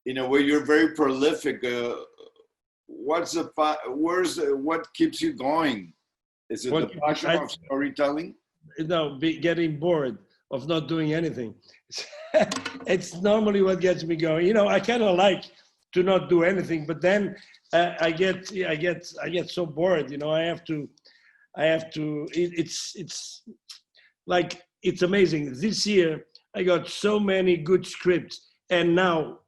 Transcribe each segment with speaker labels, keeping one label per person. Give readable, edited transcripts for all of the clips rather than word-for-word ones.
Speaker 1: in a way, you're very prolific. What keeps you going? Is it the passion of storytelling?
Speaker 2: No, getting bored of not doing anything. It's normally what gets me going. You know, I kind of like to not do anything, but then I get so bored. You know, I have to. It's like, it's amazing. This year I got so many good scripts, and now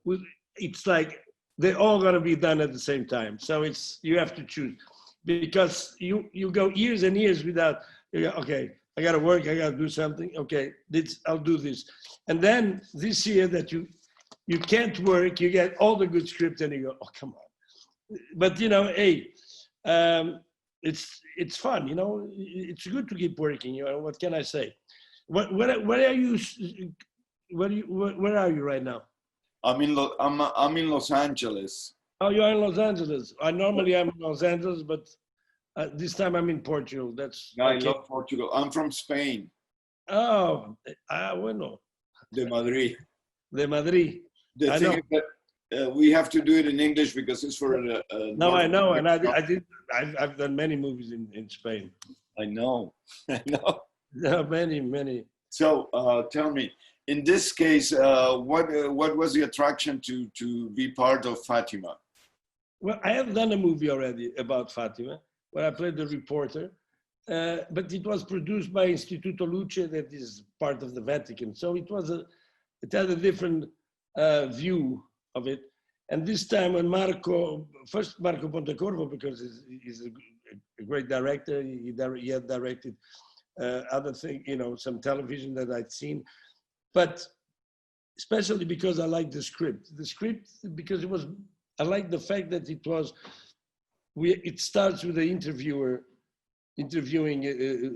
Speaker 2: it's like they're all gonna be done at the same time. So you have to choose, because you go years and years without. Okay, I gotta work. I gotta do something. Okay, I'll do this, and then this year that you can't work, you get all the good scripts, and you go, oh, come on. But you know, hey, it's fun. You know, it's good to keep working. You know, what can I say? Where are you? Where are you right now?
Speaker 1: I'm in Los Angeles.
Speaker 2: Oh, you're in Los Angeles. I normally am in Los Angeles, but this time I'm in Portugal.
Speaker 1: I love Portugal. I'm from Spain.
Speaker 2: Oh, bueno.
Speaker 1: De Madrid.
Speaker 2: De Madrid.
Speaker 1: The thing is that we have to do it in English because it's for.
Speaker 2: No, I know, and I've done many movies in Spain.
Speaker 1: I know.
Speaker 2: Yeah, many.
Speaker 1: So tell me, in this case, what was the attraction to be part of Fatima?
Speaker 2: Well, I have done a movie already about Fatima, where I played the reporter, but it was produced by Instituto Luce, that is part of the Vatican. So it had a different view of it. And this time when Marco Pontecorvo, because he's a great director, he had directed other things, you know, some television that I'd seen, but especially because I liked the script. The script, because I liked the fact that it starts with the interviewer interviewing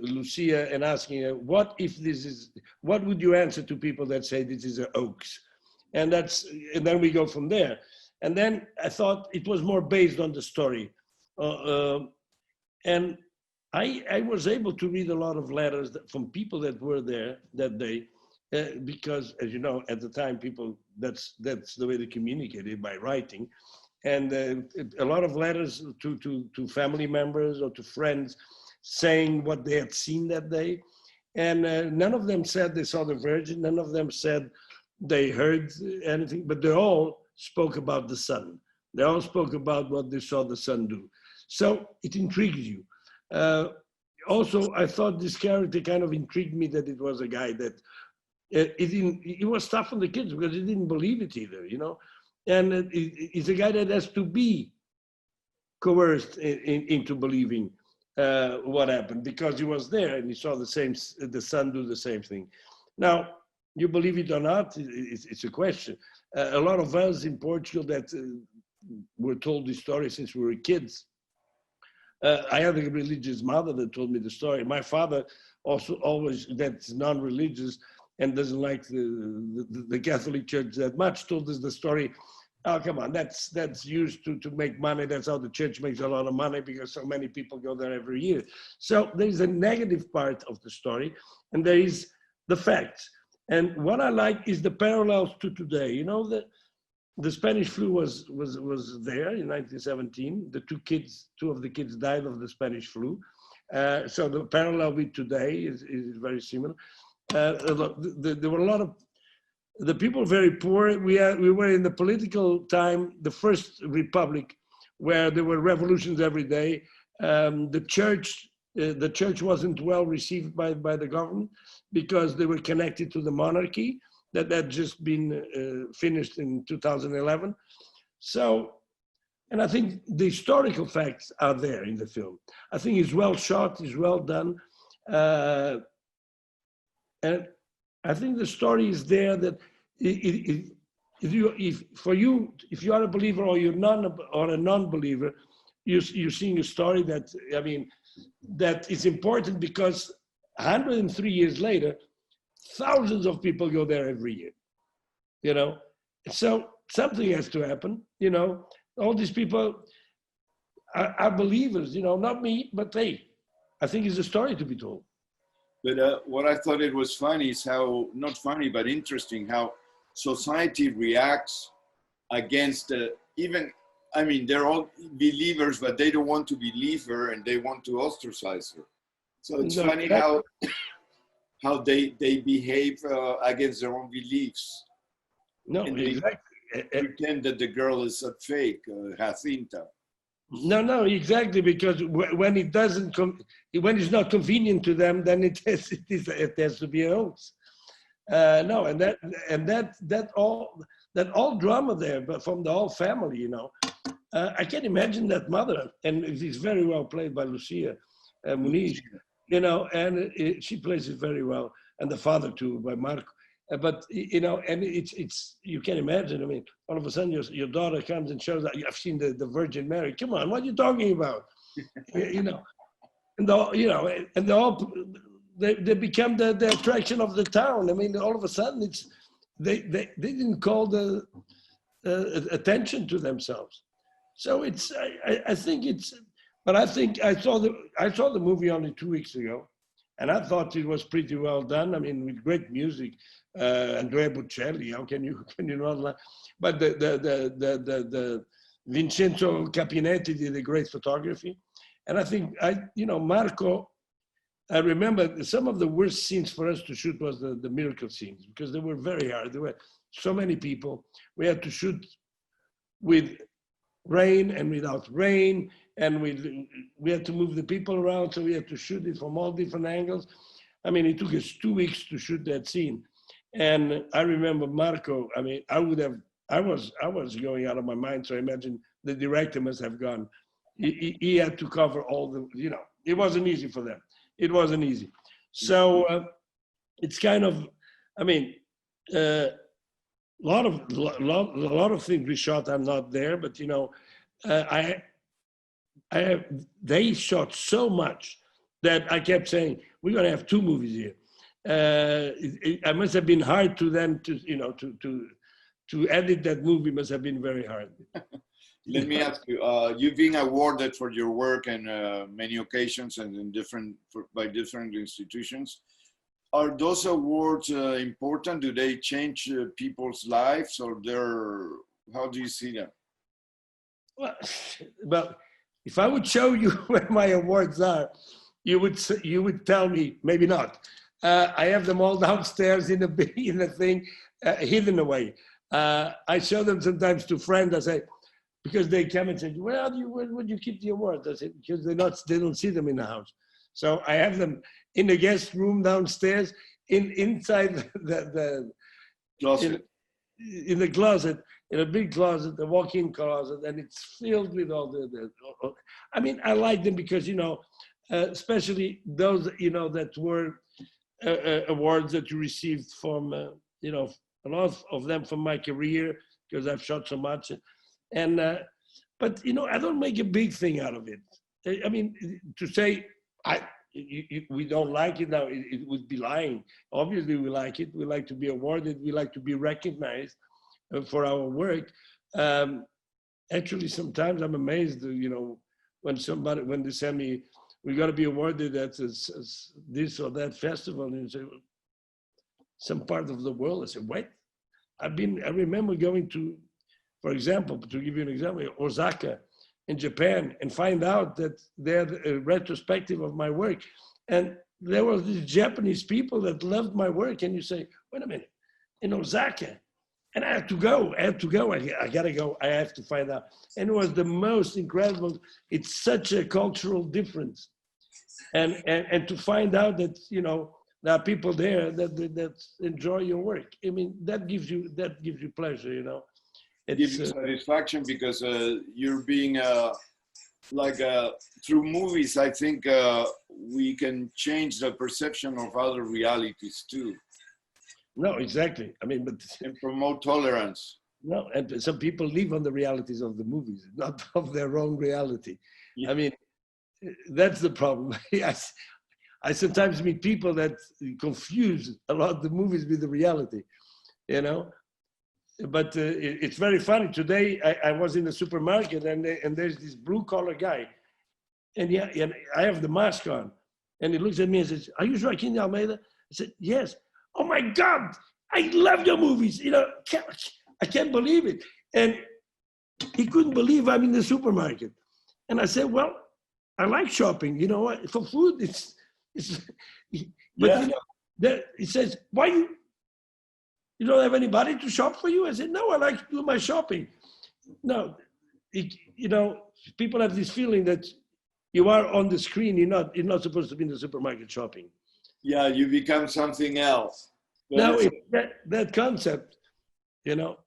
Speaker 2: Lucia and asking her, what would you answer to people that say this is a hoax? And then we go from there. And then I thought it was more based on the story. And I was able to read a lot of letters from people that were there that day, because, as you know, at the time, people, that's the way they communicated, by writing. And a lot of letters to family members or to friends saying what they had seen that day. And none of them said they saw the Virgin. None of them said they heard anything, but they all spoke about the sun. They all spoke about what they saw the sun do. So it intrigues you. Also, I thought this character kind of intrigued me, that it was a guy that it was tough on the kids because he didn't believe it either, you know. And it's a guy that has to be coerced into believing what happened, because he was there and he saw the sun do the same thing. Now, you believe it or not, it's a question. A lot of us in Portugal that were told this story since we were kids. I had a religious mother that told me the story. My father also always, that's non-religious and doesn't like the Catholic Church that much, told us the story. Oh, come on, that's used to make money. That's how the church makes a lot of money, because so many people go there every year. So there's a negative part of the story, and there is the facts. And what I like is the parallels to today. You know, the Spanish flu was there in 1917. Two of the kids died of the Spanish flu. So the parallel with today is very similar. There were a lot of the people very poor. We were in the political time, the first republic, where there were revolutions every day. The church wasn't well received by the government because they were connected to the monarchy that had just been finished in 2011. So, and I think the historical facts are there in the film. I think it's well shot, it's well done. And I think the story is there that if you are a believer or a non-believer, you're seeing a story that, I mean, that is important, because 103 years later, thousands of people go there every year, you know? So something has to happen, you know? All these people are believers, you know, not me, but hey, I think it's a story to be told.
Speaker 1: But what I thought it was funny is how, not funny, but interesting, how society reacts against even, I mean, they're all believers, but they don't want to believe her and they want to ostracize her. So it's
Speaker 2: No,
Speaker 1: funny how they behave against their own beliefs.
Speaker 2: no,
Speaker 1: And they
Speaker 2: exactly.
Speaker 1: pretend that the girl is a fake, Jacinta.
Speaker 2: No, exactly, because when it doesn't when it's not convenient to them, then it has to be a hoax. No, and that all drama there, but from the whole family, you know. I can imagine that mother, and it's very well played by Lucia Muniz, you know, and she plays it very well, and the father too by Marco. But you know, and it's you can imagine. I mean, all of a sudden your daughter comes and shows that I've seen the Virgin Mary. Come on, what are you talking about? You know, and they become the attraction of the town. I mean, all of a sudden they didn't call the attention to themselves. So I think it's, but I think I saw the movie only 2 weeks ago, and I thought it was pretty well done. I mean, with great music, Andrea Bocelli. How can you not like? But the Vincenzo Capinetti did a great photography, and I think Marco. I remember some of the worst scenes for us to shoot was the miracle scenes because they were very hard. There were so many people. We had to shoot with rain and without rain, and we had to move the people around, so we had to shoot it from all different angles. I mean, it took us 2 weeks to shoot that scene. And I remember Marco, I mean, I was going out of my mind, so I imagine the director must have gone. He had to cover all the, it wasn't easy for them. It wasn't easy. So it's kind of, I mean, a lot of things we shot. I'm not there, but they shot so much that I kept saying we're going to have 2 movies here. It must have been hard to them to edit that movie. Must have been very hard.
Speaker 1: Let me ask you, you've been awarded for your work in many occasions and by different institutions. Are those awards important? Do they change people's lives, or how do you see them?
Speaker 2: Well, if I would show you where my awards are, you would tell me maybe not. I have them all downstairs in a thing, hidden away. I show them sometimes to friends. I say, because they come and say, where would you keep the awards? I said, because they don't see them in the house. So I have them in the guest room downstairs, inside the
Speaker 1: closet.
Speaker 2: In the closet, in a big closet, the walk-in closet, and it's filled with all I mean, I like them because, especially those, that were awards that you received from, a lot of them from my career, because I've shot so much. And, but, I don't make a big thing out of it. I mean, to say, we don't like it now, it would be lying. Obviously, we like it. We like to be awarded. We like to be recognized for our work. Actually, sometimes I'm amazed, when they send me, we got to be awarded at this or that festival, and you say, some part of the world. I say, what? I remember going to, for example, to give you an example, Osaka in Japan, and find out that they had a retrospective of my work. And there were these Japanese people that loved my work. And you say, wait a minute, in Osaka. And I have to go. I got to go. I have to find out. And it was the most incredible. It's such a cultural difference. And to find out that, there are people there that enjoy your work. I mean, that gives you pleasure,
Speaker 1: It gives you satisfaction because you're being through movies. I think we can change the perception of other realities too.
Speaker 2: No, exactly. I mean,
Speaker 1: and promote tolerance.
Speaker 2: No, and some people live on the realities of the movies, not of their own reality. Yeah. I mean, that's the problem. I sometimes meet people that confuse a lot the movies with the reality, But it's very funny. Today, I was in the supermarket and there's this blue-collar guy. And I have the mask on. And he looks at me and says, are you Joaquim de Almeida? I said, yes. Oh my God, I love your movies. I can't believe it. And he couldn't believe I'm in the supermarket. And I said, well, I like shopping. You know what? For food, it's but
Speaker 1: Yeah.
Speaker 2: you know, he says, why you don't have anybody to shop for you? I said, no, I like to do my shopping. No, you know, people have this feeling that you are on the screen. You're not supposed to be in the supermarket shopping.
Speaker 1: Yeah, you become something else. But
Speaker 2: Now,
Speaker 1: it's-
Speaker 2: that concept, you know,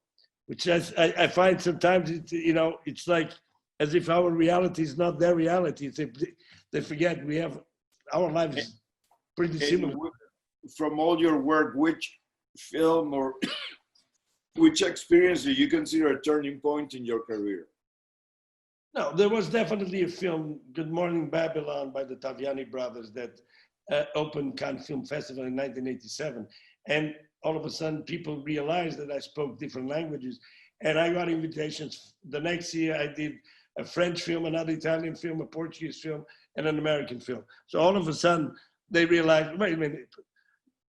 Speaker 2: which I find sometimes, it's like as if our reality is not their reality. They forget we have our lives pretty similar.
Speaker 1: from all your work, which film or which experience do you consider a turning point in your career?
Speaker 2: No, there was definitely a film, Good Morning Babylon, by the Taviani brothers that opened Cannes Film Festival in 1987. And all of a sudden, people realized that I spoke different languages. And I got invitations. The next year, I did a French film, another Italian film, a Portuguese film, and an American film. So all of a sudden, they realized, wait a minute,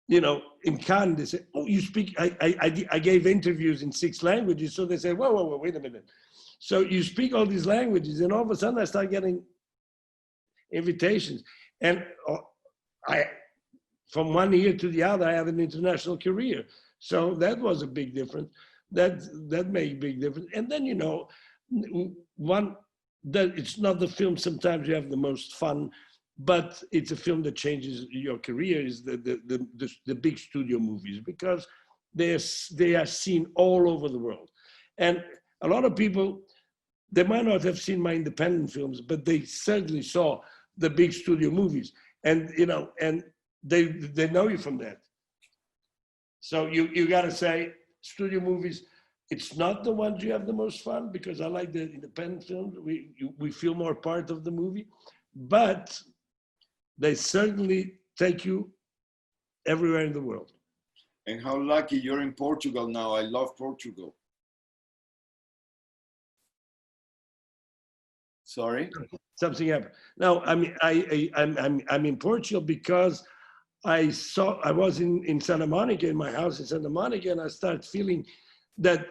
Speaker 2: you know, in Cannes, they said, oh, you speak, I gave interviews in 6 languages. So they said, whoa, wait a minute. So you speak all these languages, and all of a sudden I start getting invitations. And from one year to the other, I had an international career. So that was a big difference. That made a big difference. And then, you know, that it's not the film sometimes you have the most fun, but it's a film that changes your career, is the big studio movies, because they are seen all over the world. And a lot of people, they might not have seen my independent films, but they certainly saw the big studio movies, and you know, and they know you from that. So you got to say, studio movies, it's not the ones you have the most fun, because I like the independent films. We feel more part of the movie, but they certainly take you everywhere in the world.
Speaker 1: And how lucky you're in Portugal now. I love Portugal. Sorry?
Speaker 2: Something happened. No, I mean, I'm in Portugal because I was in Santa Monica, in my house in Santa Monica, and I started feeling that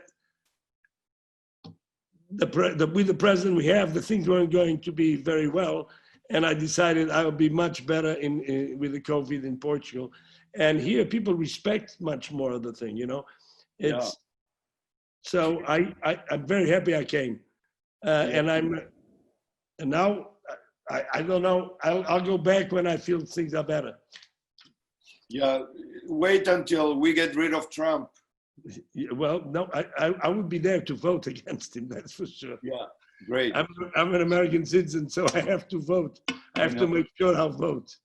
Speaker 2: with the president we have, the things weren't going to be very well. And I decided I would be much better with the COVID in Portugal. And here people respect much more of the thing, you know. It's so I'm very happy I came. And now I don't know, I'll go back when I feel things are better.
Speaker 1: Yeah, wait until we get rid of Trump.
Speaker 2: Well, no, I would be there to vote against him, that's for sure.
Speaker 1: Yeah, great.
Speaker 2: I'm an American citizen, so I have to vote. I have to make sure I'll vote.